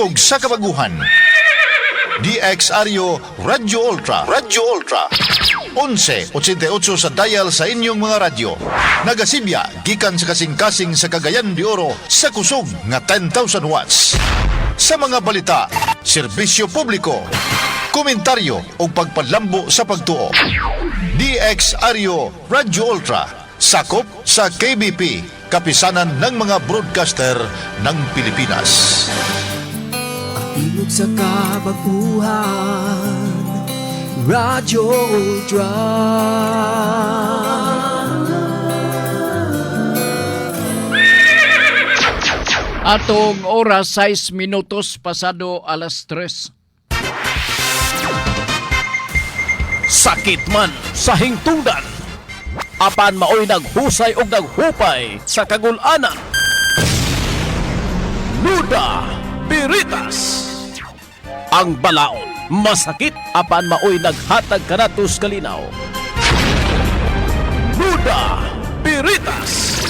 Tingog sa kabaguhan. DXRyo Radio Ultra. Radio Ultra. 1188 sa dial sa inyong mga radyo. Nagasibya gikan sa kasing-kasing sa Cagayan de Oro sa kusog nga 10,000 watts. Sa mga balita, serbisyo publiko, komentaryo o pagpalambo sa pagtuo. DXRyo Radio Ultra. Sakop sa KBP, kapisanan ng mga broadcaster ng Pilipinas. Tingog sa kabaguhan, Radio Ultra. Atong oras 6 minutos pasado alas 3. Sakit man sa hingtungdan, apan maoy naghusay og naghupay sa kagul-anan. Nuda Biritas. Ang balaod masakit apan maoy naghatag kanatos kalinaw. Nuda Biritas.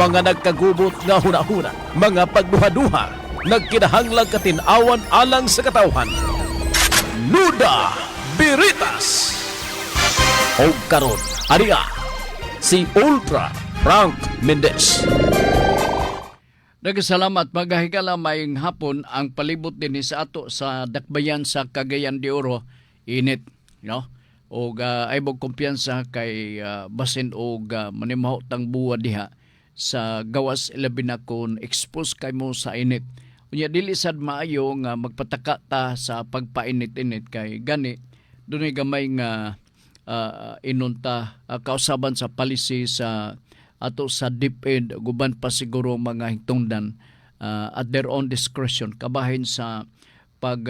Mga nagkagubot nga hunahuna, mga pagduha-duha, nagkinahanglang katinawan alang sa katawhan. Nuda Biritas. O karon, ariya, si Ultra Frank Mendez. Nagasalamat magahigala mayong hapon ang palibot din sa ato sa dakbayan sa Cagayan de Oro init, no? O ay bog kumpiyansa kay basin og manimaho tang buwa diha sa gawas ilabi na kon expose kay mo sa init. Unya dili sad maayo nga magpataka ta sa pagpainit-init kay gani dunay gamay nga inunta kausaban sa policy sa ato sa DepEd guban pa siguro mga hingtungdan at their own discretion kabahin sa pag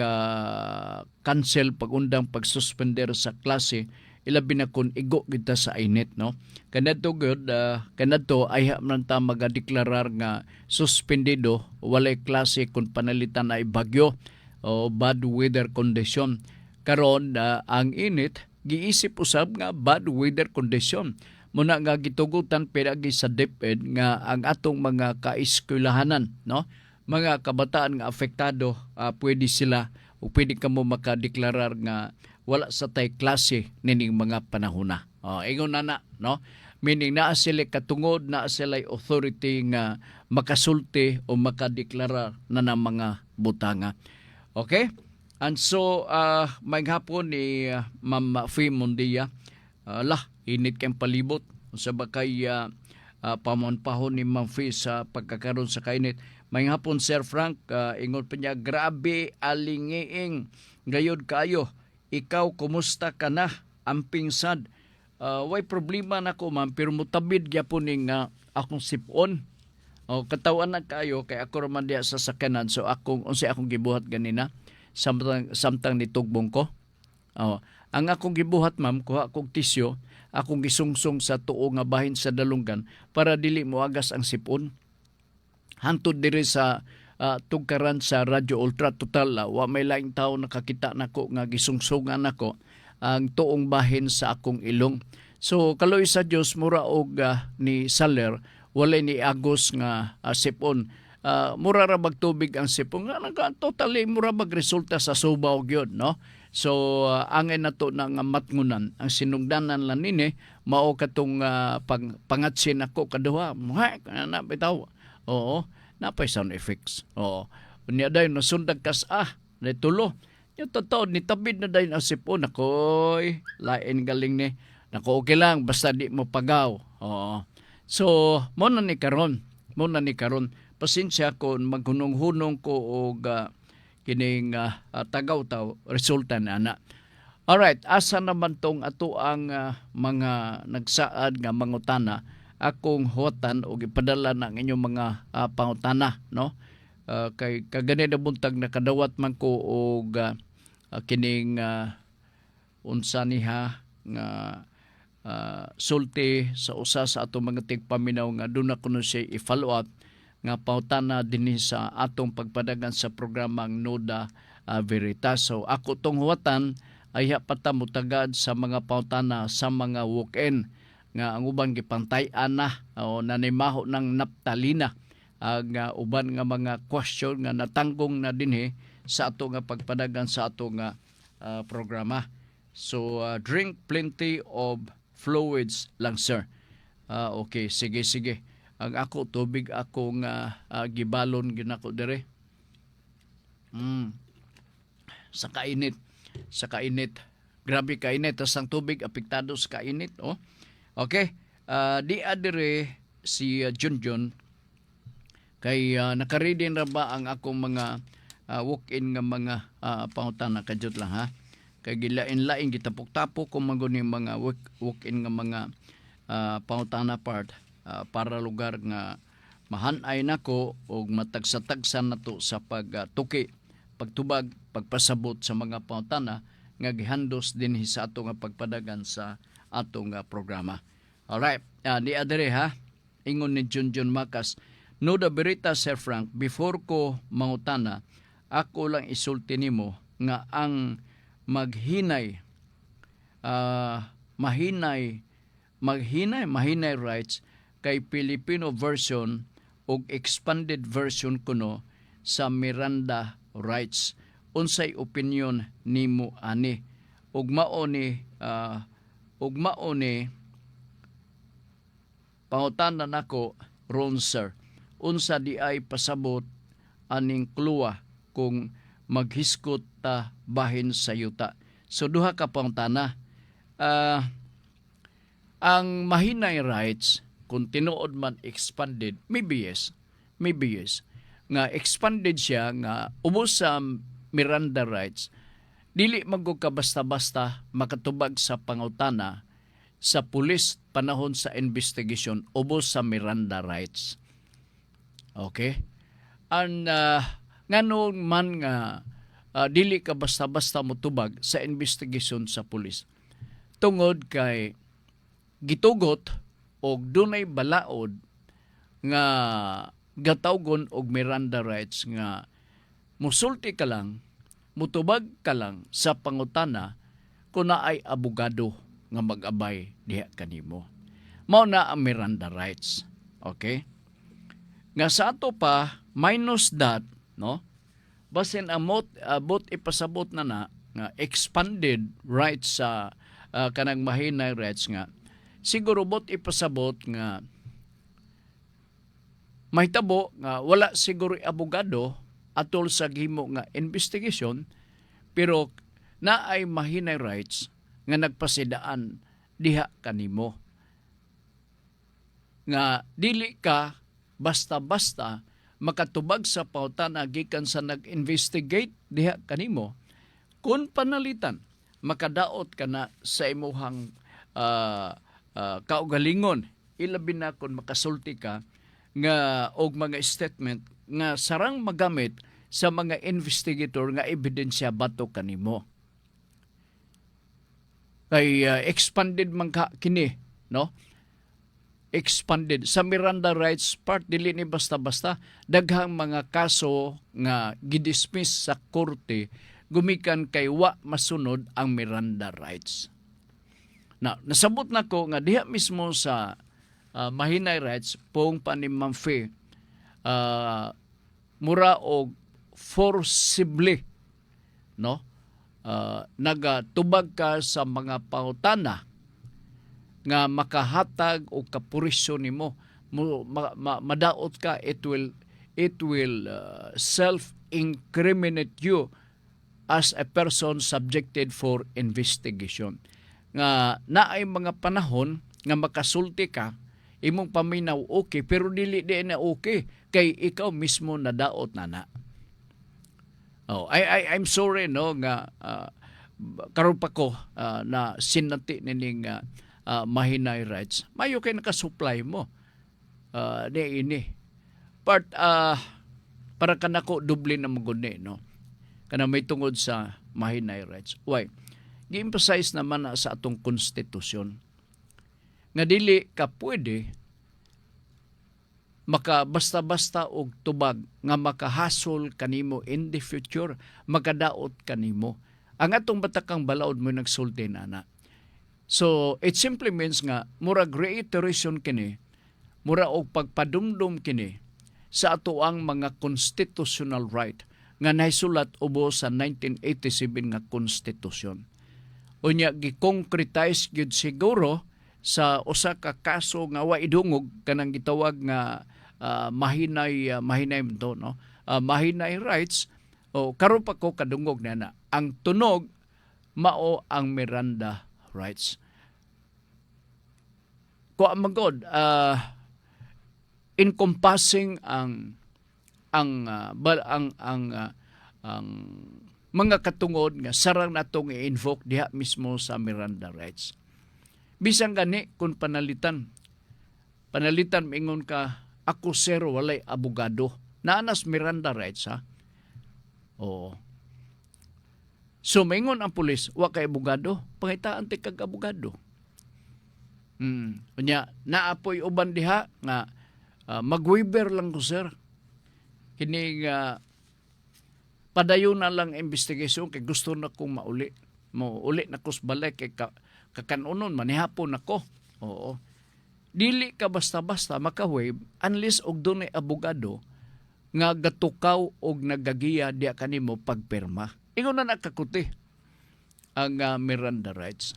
cancel pagundang pagsuspender sa klase ilabi na kun igo kita sa init, no? Kanadto good kanadto ay man ta magadeklarar nga suspendido walay klase kun panalitan ay bagyo o bad weather condition. Karon ang init giisip usab nga bad weather condition. Muna nga gitugutan piragi sa DepEd nga ang atong mga kaeskwelahanan, no? Mga kabataan nga apektado, pwede sila o pwede kamo makadeklarar nga wala sa tay klase nining mga panahona. Ingon na, no? Meaning naa sila katungod, naa sila authority nga makasulti o makadeklarar na ng mga butanga. Okay? And so, may hapon ni Ma'am Fee Mondia, init kayong palibot. Sa bakay pamanpahon ni Ma'am Fee sa pagkakaroon sa kainit. May hapon, Sir Frank, ingon pa niya, grabe alingiing gayod kayo. Ikaw, kumusta ka na? Amping sad. Way problema na ko, ma'am, pero mutabid gyapon ning akong sipon. Katawan na kayo, kay ako raman diya sa sakanan. So unsay akong gibuhat ganina, samtang nitugbong ko. Ang akong gibuhat, ma'am, kuha akong tisyo, akong gisungsong sa tuo nga bahin sa dalunggan para dili mo agas ang sipon. Hantod diri sa tugkaran sa Radio Ultra total, wa may laing tao nakakita nako nga gisungsungan nako ang tuong bahin sa akong ilong. So kaloy sa Dios mura og ni Saler walay ni agos nga sipon. Mura ra magtubig ang sipon nga totally mura magresulta sa subaw gyud, no? So angay nato na nga matngunan ang sinugdanan lan nini mao katong pangatsin ako kaduha na bitaw. Oo, napay sound effects. Oo. Unya dayon nasundag kas na tulo. Yung totoo ni tabid na dayon ang sipon akoy lain galing ni. Nako okay lang basta di mo pagaw. Oo. So mo na ni karon. Pasensya ko maghunong-hunong ko og kining tagaw taw resulta na ana. Alright, asa naman tong ato ang mga nagsaad nga mangutana akong huwatan o ipadala na ng inyong mga pangutana, no? Kay kagani na buntag nakadawat man ko og kining unsa niha nga sulti sa usa sa atong mga tigpaminaw nga doon na kuno siya i-follow up nga pautana dinhi sa atong pagpadagan sa programang Nuda Veritas. So ako tong huwatan ay patamutagad sa mga pautana sa mga walk-in nga ang ubang gipantay-an na o nanimaho ng naptalina ang uban nga mga question nga natanggong na dinhi sa ato nga pagpadagan sa ato nga programa. So drink plenty of fluids lang, sir. Okay, sige. Ang ako tubig akong gibalon ginako dire. Sa kainit. Grabe kainit. Tas ang tubig apektado sa kainit. Oh. Okay. Di adire si Junjun kay nakaready na ba ang akong mga walk-in nga mga pangutana kadyot lang ha. Kay gilain-lain gitapok-tapok kung maguni mga walk-in nga mga pangutana part para lugar nga mahanay nako og matagsa-tagsa nato sa pagtuki, pagtubag, pagpasabot sa mga pangutana nga gihandos dinhi sa ato nga pagpadagan sa ato nga programa. Alright, di adere ha. Ingon ni Junjun Makas, Nuda Berita, Sir Frank, before ko mangutana, ako lang isulti nimo nga ang maghinay rights kay Filipino version ug expanded version kuno sa Miranda rights. Unsay opinion nimo ani? Ug mao ni pangutanan nako ron, sir. Unsa di ay pasabot aning kluwa kung maghiskot ta bahin sa yuta. So duha ka pangutana. Ang mahinay rights kung tinuod man expanded, maybe yes. Nga expanded siya nga ubos sa Miranda rights, dili maggo ka basta-basta makatubag sa pangutana sa pulis panahon sa investigation ubos sa Miranda rights. Okay? And ngano man nga dili ka basta-basta motubag sa investigation sa pulis. Tungod kay gitugot og dunay balaod nga gatawgon og Miranda rights nga musulti ka lang, mutubag ka lang sa pangutana kung naay abogado nga mag-abay diha kanimo. Mao na ang Miranda rights. Okay? Nga sa ato pa minus that, no? Basin amot bot ipasabot na nga expanded rights sa kanang mahinay rights nga siguro bot ipasabot nga mahitabo nga wala siguro abogado atol sa gihimo nga investigation pero naay mahinay rights nga nagpasidaan diha kanimo nga dili ka basta-basta makatubag sa pangutana gikan sa nag-investigate diha kanimo kun panalitan makadaot ka na sa imuhang kaugalingon ilabi na kun makasulti ka nga og mga statement nga sarang magamit sa mga investigator nga ebidensya bato kanimo. Kay expanded man ka kini, no? Expanded sa Miranda rights part dili ni basta-basta daghang mga kaso nga gidismiss sa korte gumikan kay wa masunod ang Miranda rights. Nasabot na ko nga diha mismo sa mahinay rights pong panimamfe mura og forcibly, no? Nagatubag ka sa mga pangutana nga makahatag o kapurisyon nimo madaot ka, it will self-incriminate you as a person subjected for investigation. Nga naay mga panahon nga makasulti ka imong paminaw okay pero dili na okay kay ikaw mismo nadaot na. I'm sorry, no, nga karon pa ko na sinati nining mahinay rights. Mayo kay nakasupply mo. Ini. Part para kanako doble na maguni, no. Kana may tungod sa mahinay rights. Why? Gi-emphasize naman na sa atong konstitusyon nga dili ka pwede maka basta-basta og tubag nga makahasol kanimo in the future, makadaot kanimo. Ang atong batakang balaod mo nagsulti na. So, it simply means nga, mura reiteration kini, mura og pagpadumdum kini sa atoang mga constitutional right nga naisulat ubos sa 1987 nga konstitusyon. Unya gi-concretize gyud siguro sa usa ka kaso nga wa idungog kanang gitawag nga mahinay to, no? Mahinay rights o karon pa ko kadungog na ang tunog mao ang Miranda rights. Ko magod encompassing ang mga katungod nga sarang natong i-invoke diha mismo sa Miranda rights. Bisan gani kung panalitan mingon ka ako sir walay abogado. Naanas Miranda rights ha. Oo. So mingon ang pulis wa kay abogado, pangitaan ti kag abogado. Unya naapoy uban diha nga mag-waiver lang ko sir. Kini padayon na lang investigation kay gusto na kong mauli. Uli na kus balay kay kakanunon manihapon ako. Oo. Dili ka basta-basta maka-waive unless og dunay abogado nga gatukaw og nagagiya diya kanimo pagpirma. Ingon na nakakuti ang Miranda rights.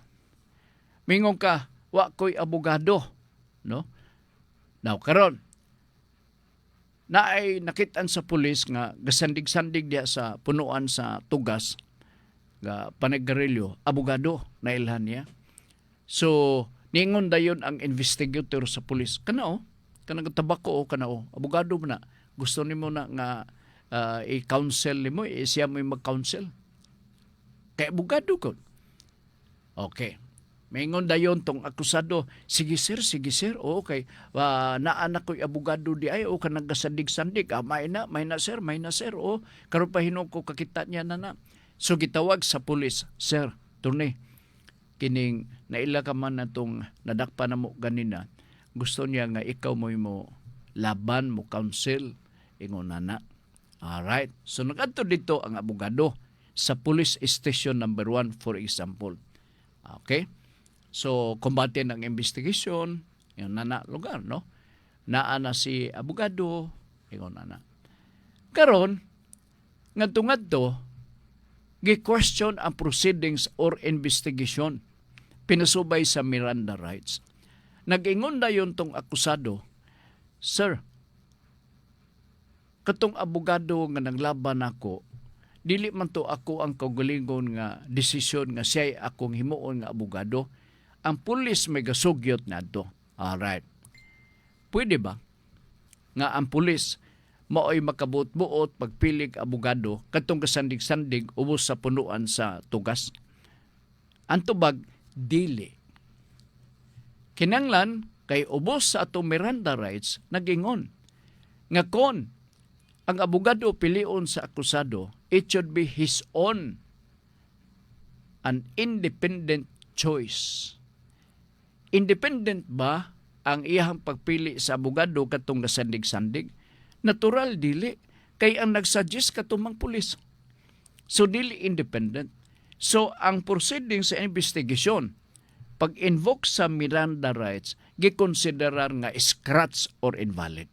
Mingon ka, wa ko'y abogado, no? Now karon na ay nakitaan sa pulis nga gasandig-sandig diya sa punuan sa tugas nga panagarilyo, abogado na ilhan niya. So ningon dayon ang investigator sa pulis, kanao kanang tabako o kanao abogado mo na gusto nimo na nga i-counsel nimo siya mo mag-counsel kay abogado ko. Okay, mingon dayon tong akusado, sige sir o okay, naa na ko'y abogado di ay o kanang gasandig-sandig may na sir o karon pa hinog ko kakita niya na. So gitawag sa pulis, sir tunay kining naila ka man natong nadakpa na mo ganina, gusto niya nga ikaw mo laban mo counsel ingon na. Alright, so nagadto dito ang abogado sa police station number 1 for example. Okay, so kumbate ng investigation yung nana lugar, no? Naa na si abogado ingon na. Karon ngadto gi-question ang proceedings or investigation pinasubay sa Miranda rights. Nag-ingon dayon tong akusado, sir, katong abogado nga naglaban ako, dili man to ako ang kaugalingon nga desisyon nga siya'y akong himuon nga abogado. Ang pulis may gasugyot na to. Alright. Pwede ba nga ang pulis mao'y makabuot-buot pagpilig abogado katong kasandig-sandig ubos sa punuan sa tugas? Ang tubag, dili. Kinanglan kay ubos sa atong Miranda rights nagingon nga kon ang abogado pilion sa akusado, it should be his own an independent choice. Independent ba ang iyang pagpili sa abogado katong gasandig-sandig? Natural dili kay ang nagsuggest katumang pulis. So dili independent. So ang proceeding sa investigation pag-invoke sa Miranda rights gikonsiderar nga scratch or invalid.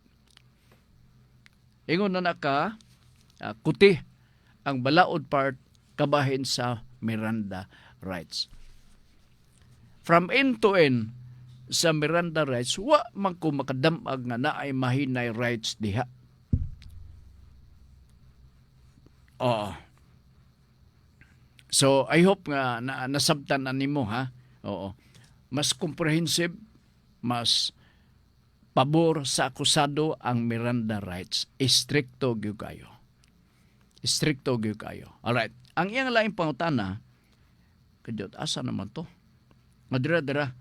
Ingon na naka kuti ang balaod part kabahin sa Miranda rights. From end to end sa Miranda rights, wa man ko makadamag nga naay mahinay rights diha. So I hope nga nasabtan na nimo ha. Oo. Mas comprehensive, mas pabor sa akusado ang Miranda rights. Istrikto gyud kayo. Istrikto gyud kayo. Alright. Ang iyang laing pangutana, kadiyot asa naman to? Madira-dira.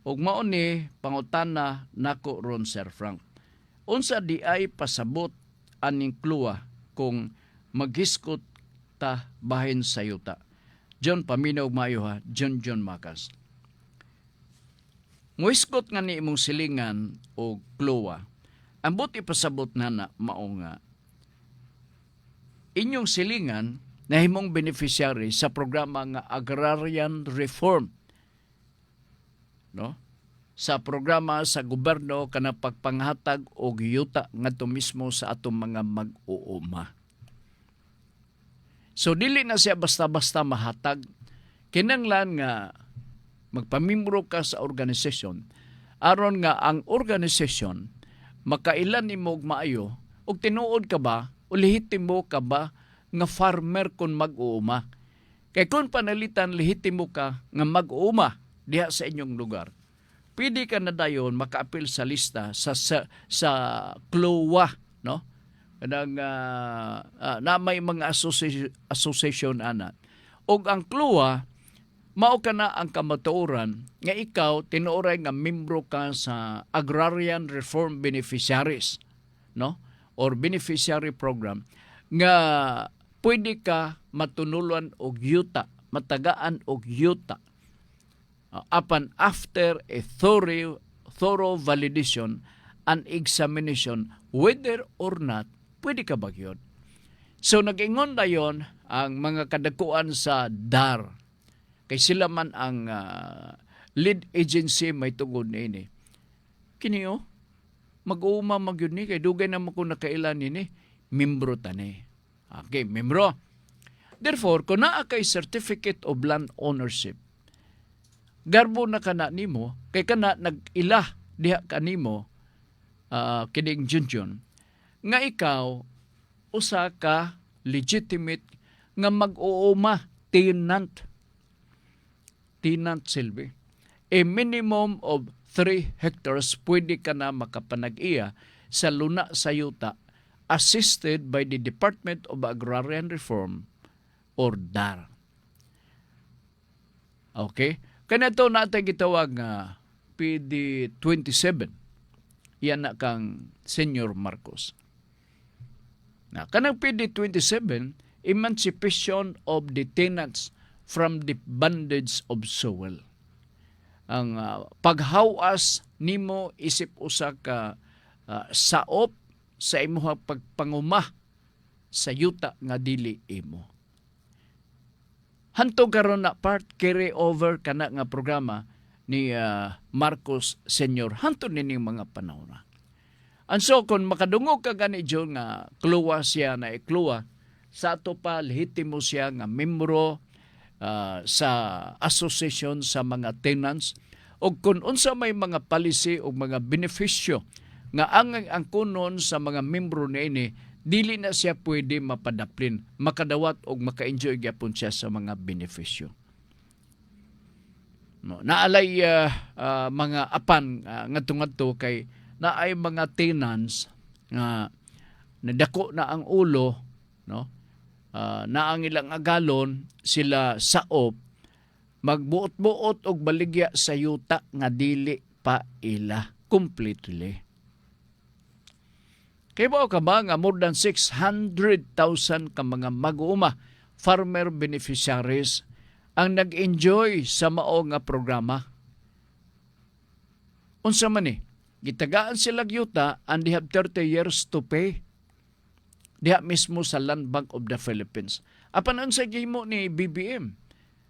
Ug mao ni pangutana nako ron Sir Frank. Unsa di ay pasabot aning kluwa kung maghiskot ta bahin sa yuta? John paminaw mayo ha, John Makas. Muiskot nga ni imong silingan o kluwa. Ambot ipasabot na mao nga inyong silingan na himong beneficiary sa programa nga agrarian reform. No? sa programa sa gobyerno kana pagpanghatag og yuta ngadto mismo sa atong mga mag-uuma. So dili na siya basta-basta mahatag. Kinahanglan nga magpamimbro ka sa organisasyon aron nga ang organisasyon makailan nimo og maayo ug tinuod ka ba o lehitimo ka ba nga farmer kon mag-uuma. Kay kung panalitan lehitimo ka nga mag-uuma diha sa inyong lugar, pwede ka na dayon makaapil sa lista sa CLOA, no? Kanang na may mga association ana. Og ang CLOA mao kana ang kamatuoran nga ikaw tinuoray nga membro ka sa Agrarian Reform Beneficiaries, no? Or beneficiary program nga pwede ka matunuluan og yuta, matagaan og yuta upon after a thorough validation and examination whether or not pwede ka ba yun. So nag-ingon na yon ang mga kadakuan sa DAR. Kay sila man ang lead agency may tungod ini. Kini mag-uuma magyud ni kay dugay na mo ko nakailan ini, membro tani. Okay, membro. Therefore, kung naa kay certificate of land ownership, garbo na kana nimo kay kana nag-ila diha kanimo kining Junjun nga ikaw usa ka legitimate nga mag-uuma tenant silbi. A minimum of 3 hectares pwede ka na makapanag-iya sa luna sa yuta assisted by the Department of Agrarian Reform or DAR. Okay? Kanito natin gitawag nga PD27. Yan na kang Senyor Marcos. Na kanang PD27, Emancipation of the Tenants from the Bondage of Soil. Ang paghawas nimo isip usa ka saop sa imuha pagpanguma sa yuta nga dili imo. Hantong karon na part carry over kana nga programa ni Marcos Senior hantong nining mga panahon. So kung makadungog ka gani John nga kluwa siya na ikluwa sa ato pa lehitimo siya nga membro sa association sa mga tenants o kung unsa may mga policy o mga benepisyo nga ang kunon sa mga membro niini dili na siya pwede mapadaplin, makadawat o maka-enjoy gyapon siya sa mga benepisyo. No, naalay mga apan ngadto-ngadto kay naay mga tenants nga nadako na ang ulo, no? Na ang ilang agalon sila saop magbuot-buot og baligya sa yuta nga dili pa ila completely. Kaya ka ba nga more than 600,000 ka mga mag-uuma, farmer beneficiaries, ang nag-enjoy sa mao nga programa. Unsa man gitagaan sila yuta and they have 30 years to pay. Diha mismo sa Land Bank of the Philippines. Apan unsa gihimo ni BBM?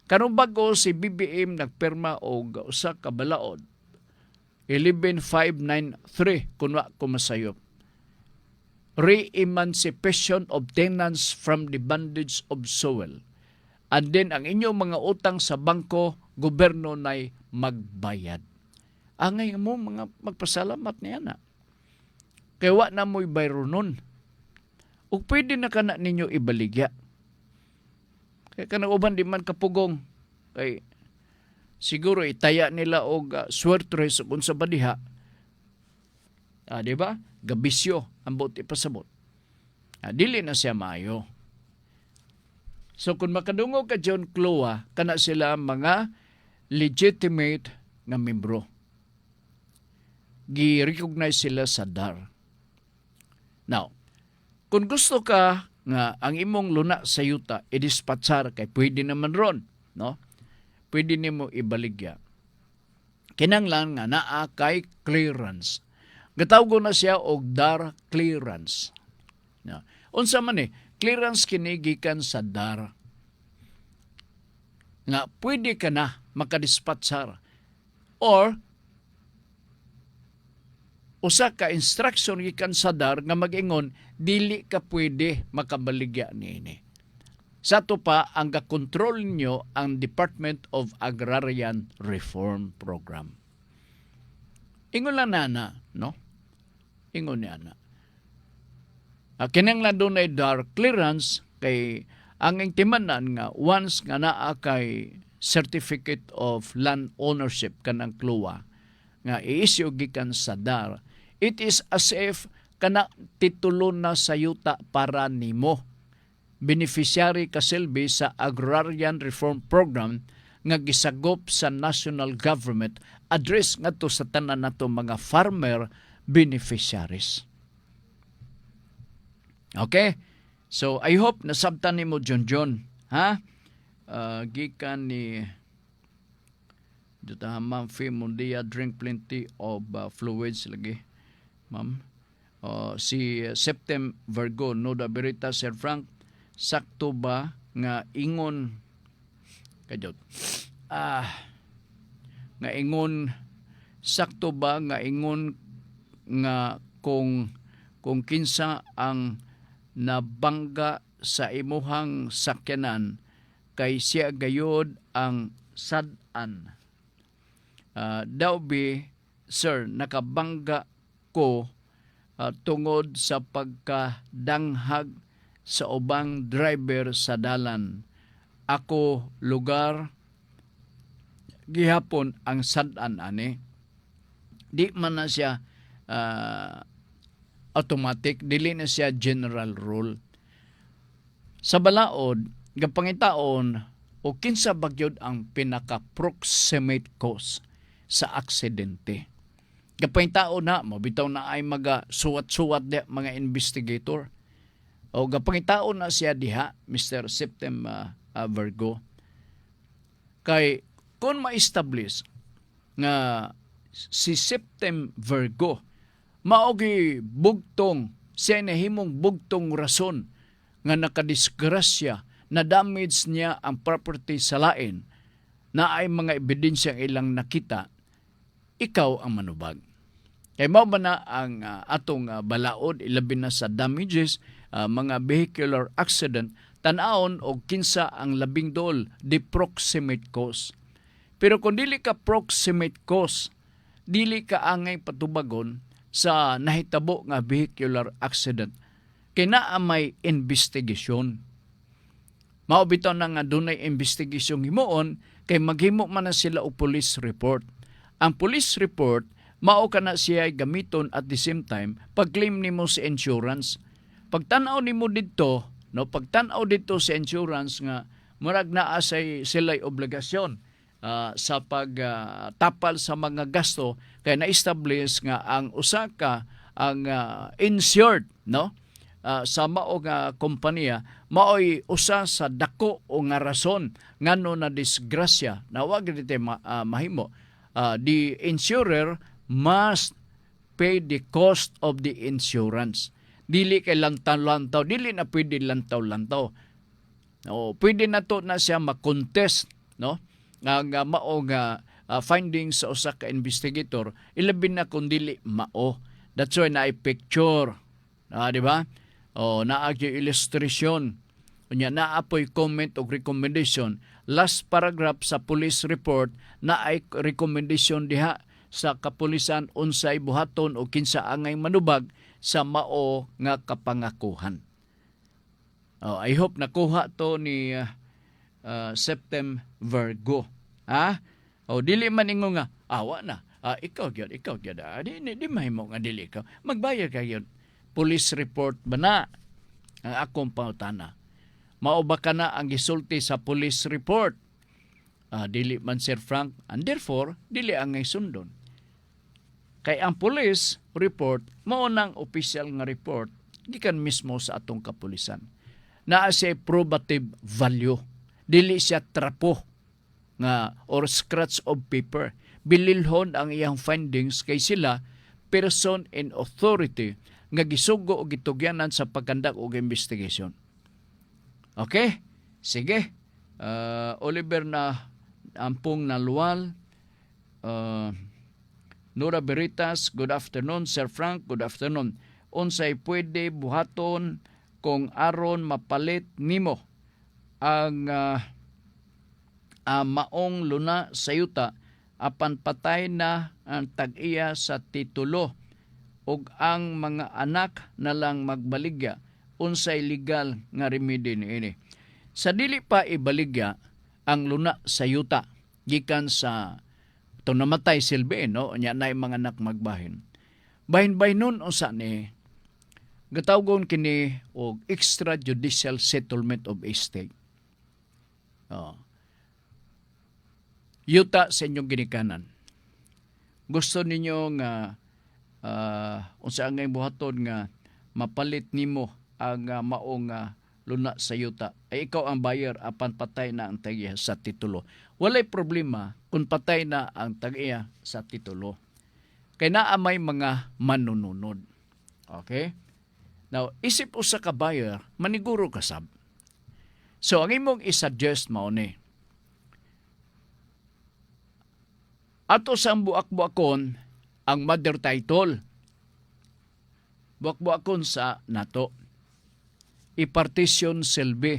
Karong bago si BBM nagpirma og usa ka balaod 11593 kunwa ko masayop. Re-emancipation of tenants from the bondage of soil. And then ang inyong mga utang sa bangko, gobyerno na'y magbayad. Angay mo mga magpasalamat niya na. Kaya wa na mo'y bayro nun. O pwede na ka na ninyo ibaligya. Kaya kanang di man kapugong. Kay siguro itaya nila og swertres kung sa badiha. Di ba? Gabisyo ang buti pasabot. Dili na siya maayo. So kung makadungog ka John Cloa, kana sila mga legitimate nga membro. Gi-recognize sila sa DAR. Now, kung gusto ka nga ang imong luna sa yuta idispatsar kay pwede naman ron, no? Pwede nimo ibaligya. Kinahanglan nga naa kay clearance. Gatawgo na siya og DAR clearance. No. Unsa man clearance kini gikan sa DAR. Nga pwede ka na makadispatsar or usa ka instruction gikan sa DAR nga mag-ingon dili ka pwede makabaligya niini. Sa to pa ang ga-control nyo ang Department of Agrarian Reform Program. Ingon lang na, no? Ingon niya na. Kinanglan doon ay DAR clearance kay ang timanan nga once nga naa kay Certificate of Land Ownership kanang CLOA nga i-issue gikan sa DAR, it is as if kana titulo na sa yuta para nimo. Beneficiary kasilbi sa Agrarian Reform Program nga gisagop sa national government, address nga to sa tanan nato mga farmer beneficiaries. Okay? So I hope nasabtan nimo John, ha? Gikan ni Dita Ma'am Fee Mundia, drink plenty of fluids lagi. Ma'am. Si Septem Virgo, Noda Berita, Sir Frank, sakto ba nga ingon kadot? Nga ingon sakto ba nga ingon nga kung kinsa ang nabangga sa imuhang sakyanan kay siya gayod ang sad-an. Daw bi, sir, nakabangga ko tungod sa pagkadanghag sa ubang driver sa dalan. Ako lugar gihapon ang sad-an ani. Di man na siya automatic, dili na siya general rule. Sa balaod, gapangitaon o kinsa bagyod ang pinaka-proximate cause sa aksidente. Gapangitaon na, mabitaw na ay suwat-suwat de mga investigator. O gapangitaon na siya diha, Mr. Septem Virgo. Kay kung ma-establish nga si Septem Virgo maogi bugtong, siya nahimong bugtong rason nga nakadisgrasya, na damage niya ang property sa lain, na ay mga ebidensya ilang nakita, ikaw ang manubag. Kay mao ba na ang atong balaod, ilabi na sa damages, mga vehicular accident, tan-aon o kinsa ang labing dol, the proximate cause. Pero kung dili ka proximate cause, dili ka angay patubagon sa nahitabo nga vehicular accident, kay naa may investigasyon. Mao bitaw na nga dunay investigasyon himuon, kay maghimo man na sila og police report. Ang police report mao kana siya gamiton at the same time pag-claim nimo sa insurance. Pagtan-aw nimo didto, no, pagtan-aw didto sa insurance nga murag naa sila'y obligasyon sa pagtapal sa mga gasto, kay na-establish nga ang usa ka ang insured, no, sa mao nga kompanya maoy usa sa dako o nga rason ngano na disgrasya na wa gid mahimo. The insurer must pay the cost of the insurance. Dili kay lantaw-lantaw, dili na pwede lantaw-lantaw. O pwede na to na siya ma-contest, no, nga mao nga findings sa usa ka investigator, ilabi na kung dili mao. That's why na picture, di ba? O naagi illustration, unya naapoy comment o recommendation. Last paragraph sa police report na ay recommendation diha sa kapulisan unsay buhaton o kinsa angay manubag sa mao nga kapangakuhan. I hope nakuha to ni Septem Virgo. O dili man ingo nga awa na. Ikaw gyud. Di mahimo nga dili ka. Magbayad ka gyud. Police report ba na ang akong pangutana? Mao ba ka na ang gisulti sa police report? Dili man, Sir Frank, and therefore dili ang sundon. Kay ang police report mao nang official nga report gikan mismo sa atong kapulisan. Naa siya probative value. Dili siya trapo nga or scratch of paper. Bililhon ang iyang findings kay sila person in authority nga gisugo o gitugyanan sa pagkandak og investigation. Okay? Sige. Oliver na ampong naluwal. Nora Beritas, good afternoon. Sir Frank, good afternoon. Unsay pwede buhaton kung aron mapalit nimo ang maong luna sa yuta apan patay na ang tag-iya sa titulo ug ang mga anak na lang magbaligya, unsay legal nga remedy niini? Sa dili pa ibaligya ang luna sa yuta gikan sa ito namatay silbi, no? Nya na mga anak magbahin. Bahin-bahin nun usa ni gatawgon kini og extrajudicial settlement of estate. Yuta sa inyong ginikanan. Gusto ninyo nga unsa ang buhaton nga mapalit nimo ang maong luna sa yuta, ay ikaw ang buyer apan patay na ang tag-iya sa titulo. Walay problema kung patay na ang tag-iya sa titulo. Kay naa may mga manununod. Okay? Now, isip usa ka buyer, maniguro ka sab. So, ang imong i-suggest mao ni ato sa buak-buakon ang mother title. Buak-buakon sa nato. I-partition silbi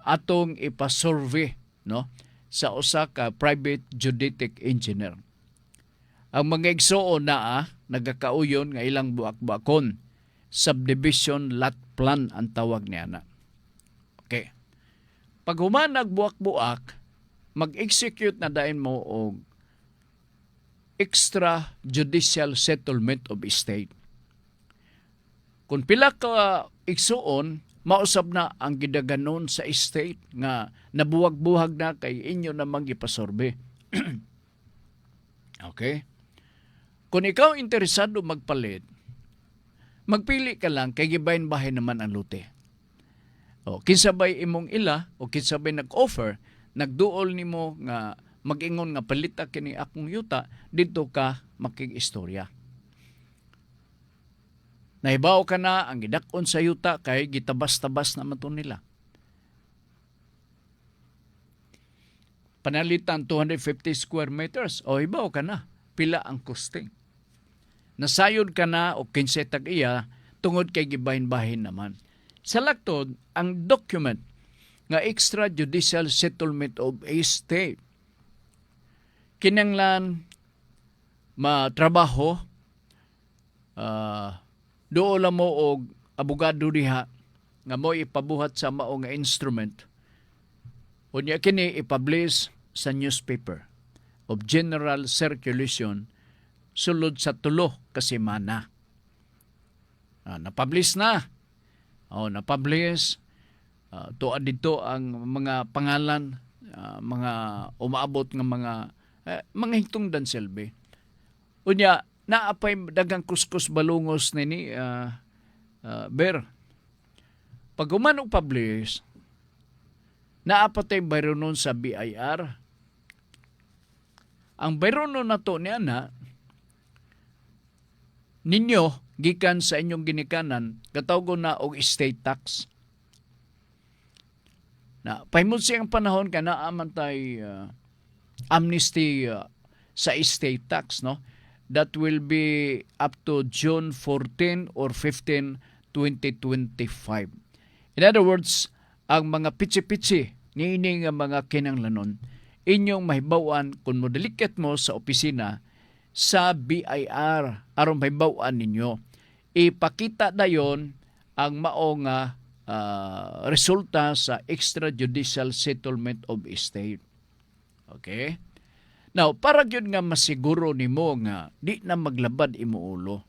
atong ipasurvey, no, sa usa ka private geodetic engineer. Ang mga igsuon na nagakauyon nga ilang buak-buakon, subdivision lot plan ang tawag niya na. Okay. Pag humanag buak-buak, mag-execute na dahin mo og extrajudicial settlement of estate. Kung pila ka igsuon, mausab na ang gidaganon sa estate nga nabuwag-buhag na kay inyo namang ipasorbe. Okay? Kung ikaw interesado magpalit, magpili ka lang kay gibahin-bahin naman ang lote. O, kinsabay imong ila o kinsabay nag-offer, nagduol nimo nga mag-ingon nga palita kini akong yuta, dito ka makig-istorya. Nahibaw ka na ang gidakon sa yuta kay gitabas-tabas naman to nila. Panalitan 250 square meters. O hibaw ka na, pila ang costing. Nasayod ka na o 15 tag-iya tungod kay gibahin-bahin naman. Sa laktod, ang document nga extrajudicial settlement of estate kinanglan matrabaho doon mo og abogado diha nga mo ipabuhat sa mao nga instrument. Unya kini ipublish sa newspaper of general circulation sulod sa 3 ka semana. Na-publish na. Na-publish. Tuad dito ang mga pangalan, mga umaabot ng mga hingtungdan silbi. Unya, naapay dagang kuskus balungos nini Ber. Pag umanong publish, naapatay bayronon sa BIR. Ang bayronon na to niya na ninyo gikan sa inyong ginikanan katawgon na og estate tax. Na pahimod siyang panahon ka na amantay amnesty sa estate tax, no? That will be up to June 14 or 15, 2025. In other words, ang mga pitsi-pitsi niining mga kinanglanon, inyong mahibawan kung modelikat mo sa opisina sa BIR aron mahibawan ninyo. Ipakita dayon ang maong resulta sa extrajudicial settlement of estate. Okay? Now, para yun nga masiguro nimo nga di na maglabad imo ulo.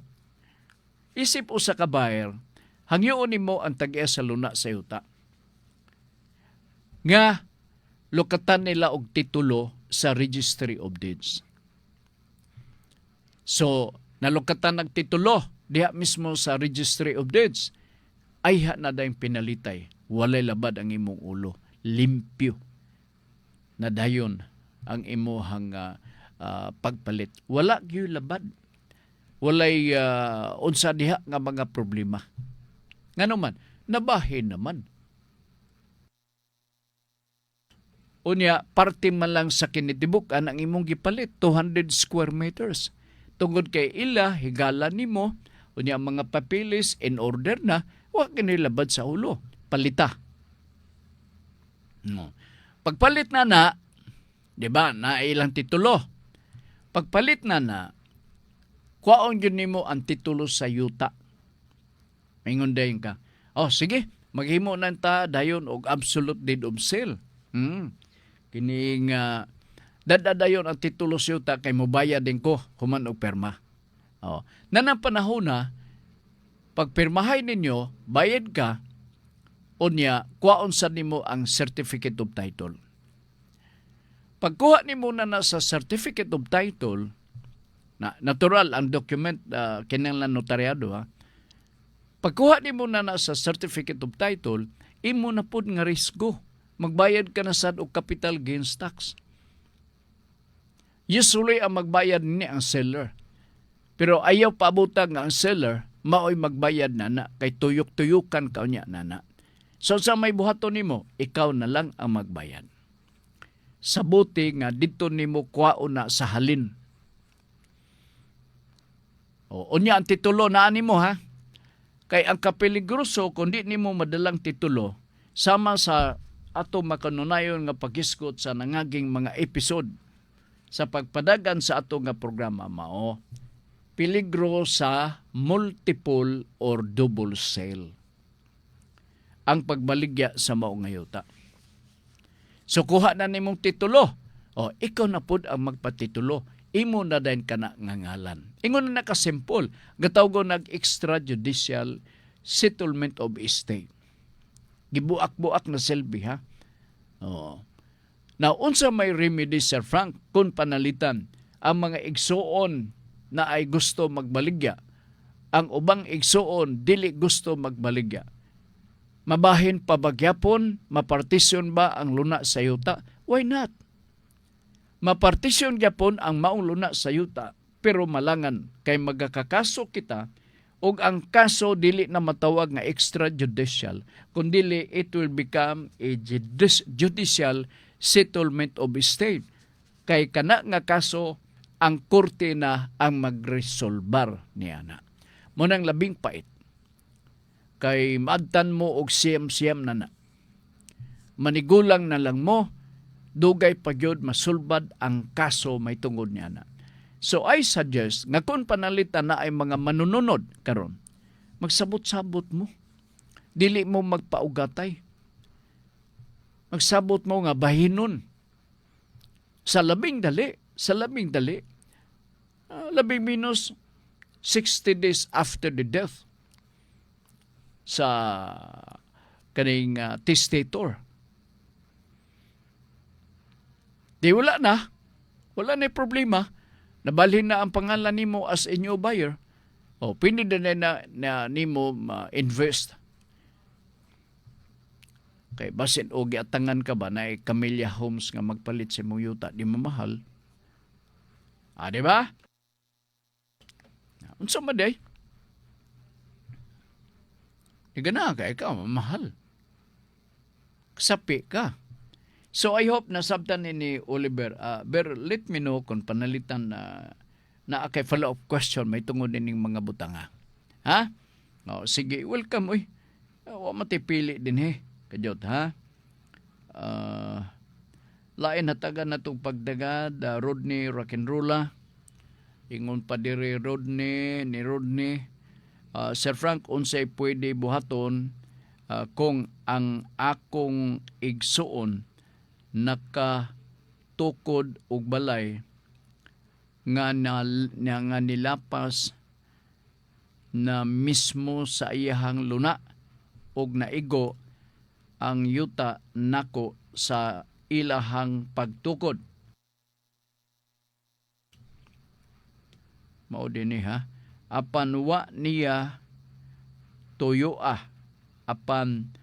Isip usa ka buyer, hangyoon nimo ang tag-iya sa luna sa yuta. Nga lokatan nila og titulo sa Registry of Deeds. So, nalokatan ng titulo diha mismo sa Registry of Deeds, ay na dayong pinalitay. Walay labad ang imong ulo. Limpyo na dayon ang imuhang pagpalit. Wala gyud labad. Walay unsa diha nga mga problema. Ngano man, nabahin naman. Unya, parte man lang sa kinitibukan ang imong gipalit, 200 square meters. Tungod kay ila, higala nimo, unya mga papilis in order na, wa kinilabad sa ulo. Palita. No. Pagpalit na, di ba, na ilang titulo. Pagpalit na, kwaon yun nimo ang titulo sa yuta. Mingon dayon ka, oh sige, maghimo na ta dayon og absolute deed of sale. Kining dadadayon ang titulo sa yuta kay mobayad din ko human og perma. Oh, nanang panahon na pagpirmahay ninyo, bayad ka, unya kwaon sa nimo ang certificate of title. Pagkuha nimo na sa certificate of title, na natural ang document kinahanglan notaryado ha. Pagkuha nimo na sa certificate of title, imo na pud nga risgo. Magbayad ka na sad og capital gains tax. Usually ang magbayad ni ang seller. Pero ayaw paabutang nga ang seller maoy magbayad na kay tuyok-tuyukan ka unya na. So sa may buhaton nimo, ikaw na lang ang magbayad. Sabuti nga dito nimo kwaon na sa halin. O unya ang titulo na nimo ha. Kay ang kapeligroso kundi nimo madalang titulo sama sa ato makanunayon nga pagiskot sa nangaging mga episode sa pagpadagan sa ato nga programa mao peligro sa multiple or double sale ang pagbaligya sa mao nga yuta. So kuha na nimong titulo, o ikaw na pud ang magpatitulo, imo na din kana nga ngalan. Ingon na nakasimple, gatawgo nag extrajudicial settlement of estate. Gibuak-buak na selbi ha. Oh. Now, unsa may remedy, Sir Frank, kung panalitan ang mga igsuon na ay gusto magbaligya, ang ubang igsuon dili gusto magbaligya. Mabahin pa bagyapon, mapartisyon ba ang luna sa yuta? Why not? Mapartisyon gyapon ang maong luna sa yuta, pero malangan kay magakakaso kita ug ang kaso dili na matawag nga extrajudicial, kundi it will become a judicial settlement of estate. Kay kana nga kaso ang korte na ang magresolbar niya na. Munang labing pait. Kay maadtan mo og siyam-siyam na. Manigulang na lang mo, dugay pagyod masulbad ang kaso may tungod niya na. So I suggest nga kung panalitan na ay mga manununod karon, magsabot-sabot mo. Dili mo magpaugatay. Magsabot mo nga bahinon. Sa labing dali, labing minus 60 days after the death sa kaning testator. Di wala na problema. Nabalhin na ang pangalan nimo as a new buyer. O pwede na nimo invest. Kay basin o giatangan ka ba na Camellia Homes nga magpalit sa imong yuta, di mamahal. Di ba? Unsa man day? Di gana ka, ikaw mamahal. Kasapi ka. So I hope na sabtan ni Oliver, let me know kung panalitan na kay follow-up question may tungod ning mga butanga. Ha? O, sige, welcome. Uy, wa matipili din Kajot, ha? Lain hatagan na itong pagdagad, Rodney Rock'n'Rolla. Ingon pa diri Rodney. Sir Frank, unsay pwede buhaton kung ang akong igsuon nakatukod og balay nga nilapas na mismo sa iyahang luna og naigo ang yuta nako sa ilahang pagtukod. Mao dinhi ha. Apan wa niya tuyo apan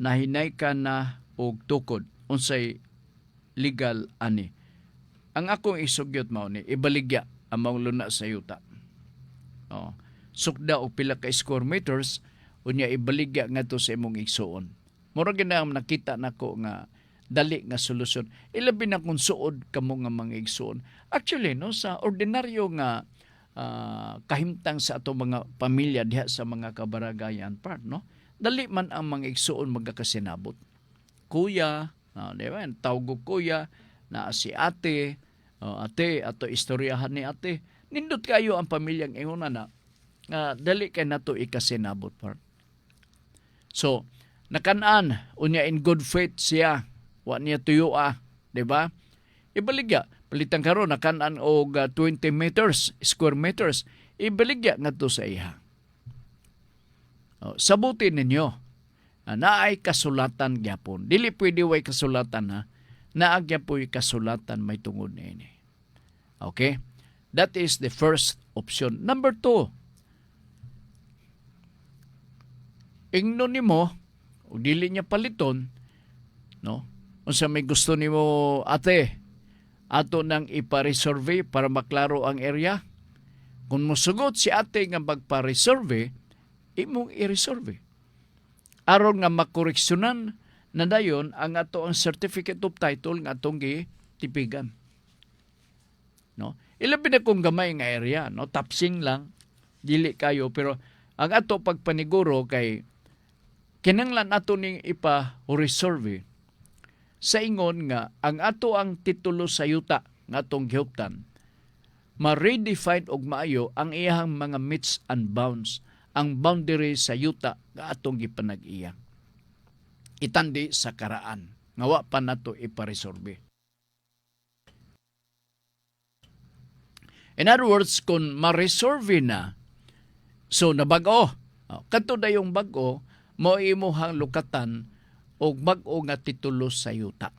nahinay ka na og tukod. Unsay legal ani. Ang akong isugyot mao ni ibaligya ang maong luna sa yuta. Sukda og pila ka square meters unya ibaligya ngadto sa imong igsuon. Mura gina nakita nako nga dali nga solusyon. Ilabi na kung suod kamo nga mga igsoon. Actually, no, sa ordinaryo nga kahimtang sa ato mga pamilya diha sa mga kabaragayan part, no? Dali man ang mga igsoon magkakasinabot. Kuya, di ba? Tawag ko kuya, na si ate, ate, ato istoryahan ni ate. Nindot kayo ang pamilyang inguna na dali kay nato ikasinabot part. So, nakanaan, unya in good faith siya, wa niya tuyo di ba? Ibaligya, palitan karon nakanaan og 20 meters, square meters, ibaligya ngadto sa iha. Sabutin ninyo, naay kasulatan gyapon. Dili pwede way kasulatan ha, naagya po'y kasulatan may tungod niini. Okay? That is the first option. Number 2, ingno nimo o dili niya paliton, no? Unsa may gusto nimo ate, ato nang ipa-resurvey para maklaro ang area. Kung musugot si ate nga magpa-resurvey, imong i-resurvey. Aron nga makoreksyonan na dayon ang ato ang certificate of title nga atong gitipigan. No? Ilabi na kung gamay nga area, no? Tapsing lang, dili kayo, pero ang ato pagpaniguro kay kinanglan ato ning ipa-resurvey sa ingon nga ang ato ang titulo sa yuta nga atong gihuptan ma-redefine og maayo ang iyang mga meets and bounds, ang boundary sa yuta nga atong gipanag-iya. Itandi sa karaan nga wa pa nato iparesolve. In other words, kung ma-resolve na, so nabag-o, kadto na yung bag-o, mo imuhang lukatan og bag-o nga titulo sa yuta.